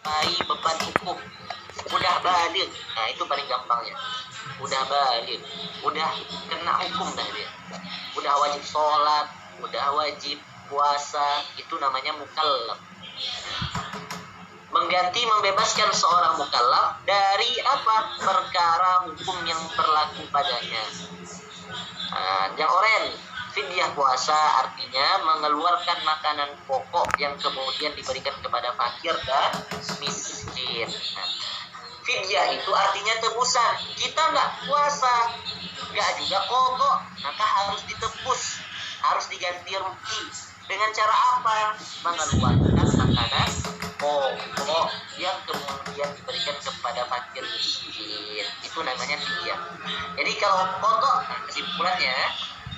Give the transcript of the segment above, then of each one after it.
menjumpai beban hukum, udah balik. Nah itu paling gampangnya, udah balik, udah kena hukum dah dia, udah wajib sholat, udah wajib puasa, itu namanya mukallaf. Mengganti, membebaskan seorang mukallaf dari apa? Perkara hukum yang berlaku padanya. Yang oren, fidyah puasa artinya mengeluarkan makanan pokok yang kemudian diberikan kepada fakir dan miskin. Fidyah itu artinya tebusan. Kita nggak puasa, nggak juga pokok, maka harus ditebus, harus diganti rugi. Dengan cara apa? Mengeluarkan makanan pokok yang kemudian diberikan kepada fakir miskin. Itu namanya fidyah. Jadi kalau qadha, kesimpulannya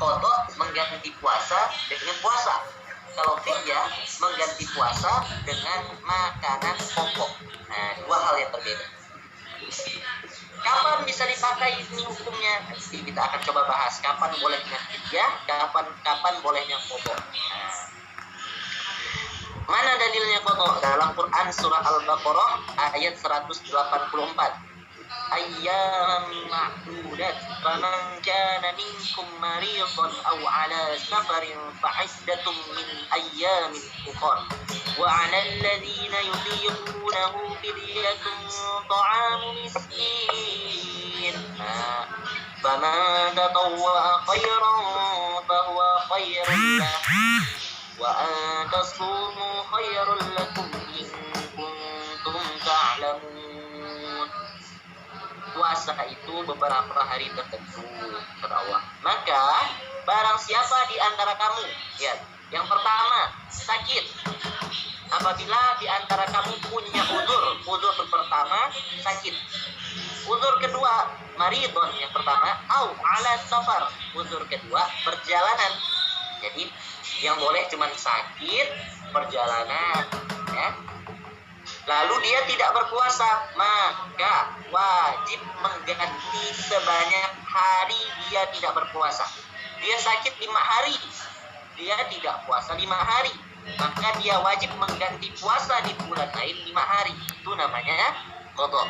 qadha mengganti puasa dengan puasa. Kalau fidyah mengganti puasa dengan makanan pokok. Nah, dua hal yang berbeda. Kapan bisa dipakai ini hukumnya? Nanti kita akan coba bahas kapan bolehnya fidyah, kapan bolehnya qadha. Mana dalilnya qadha? Dalam Quran surah Al-Baqarah ayat 184. Ayyaman ma'dudat, faman kana minkum maridan aw ala safarin fa'iddatun min ayyamin ukhra wa 'alal ladzina yutiqunahu fidyatun ta'amu miskin. Faman tatawwa'a khairan fahuwa khairun lahu wa an tasumu khairul lakum in kuntum ta'lamun. Puasa itu beberapa hari tertentu, kata Allah. Maka barang siapa di antara kamu, lihat, yang pertama sakit. Apabila di antara kamu punya uzur pertama sakit. Uzur kedua maridon, yang pertama, au ala safar. Uzur kedua perjalanan. Jadi yang boleh cuma sakit, perjalanan, ya. Lalu dia tidak berpuasa, maka wajib mengganti sebanyak hari dia tidak berpuasa. Dia sakit 5 hari, dia tidak puasa 5 hari, maka dia wajib mengganti puasa di bulan lain 5 hari. Itu namanya qadha.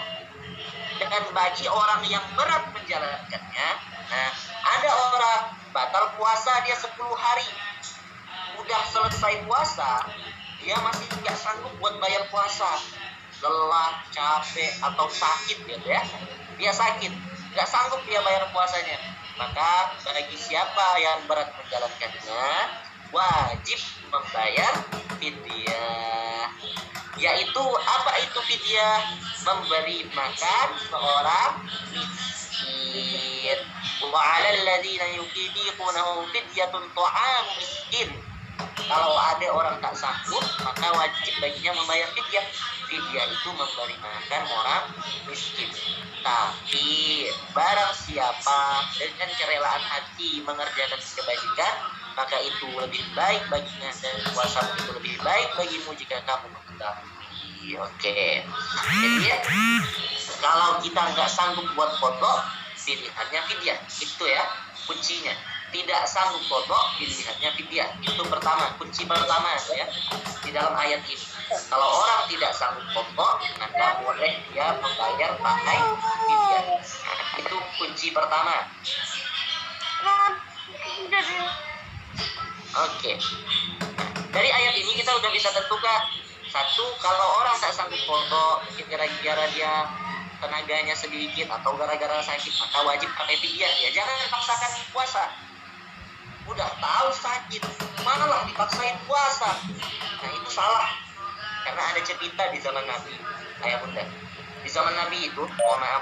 Dan bagi orang yang berat menjalankannya, nah ada orang batal puasa dia 10 hari, udah selesai puasa, dia masih nggak sanggup buat bayar puasa, lelah, capek, atau sakit gitu ya. Dia sakit, nggak sanggup dia bayar puasanya. Maka bagi siapa yang berat menjalankannya, wajib membayar fidyah. Yaitu apa itu fidyah? Memberi makan seorang miskin. Wa 'alal ladzina yutiqunahu fidyatun ta'amu miskin. Kalau ada orang tak sanggup, maka wajib baginya membayar fidyah. Fidyah itu memberi makan orang miskin. Tapi barang siapa dengan kerelaan hati mengerjakan kebajikan, maka itu lebih baik baginya, dan puasa itu lebih baik bagimu jika kamu mengetahui. Oke. Jadi ya, kalau kita nggak sanggup buat qadha, pilihannya fidyah. Itu ya kuncinya. Tidak sanggup qadha, pilihannya fidyah. Itu pertama, kunci pertama ya di dalam ayat ini. Kalau orang tidak sanggup qadha, maka boleh dia membayar pakai fidyah. Itu kunci pertama. Oke. Dari ayat ini kita udah bisa tentukan. Satu, kalau orang tak sanggup qadha, gara-gara dia tenaganya sedikit atau gara-gara sakit, maka wajib pakai fidyah. Ya jangan paksakan puasa. Udah tahu sakit, malah dipaksain puasa. Nah itu salah. Karena ada cerita di zaman Nabi, ayah bunda. Di zaman Nabi itu, mohon maaf,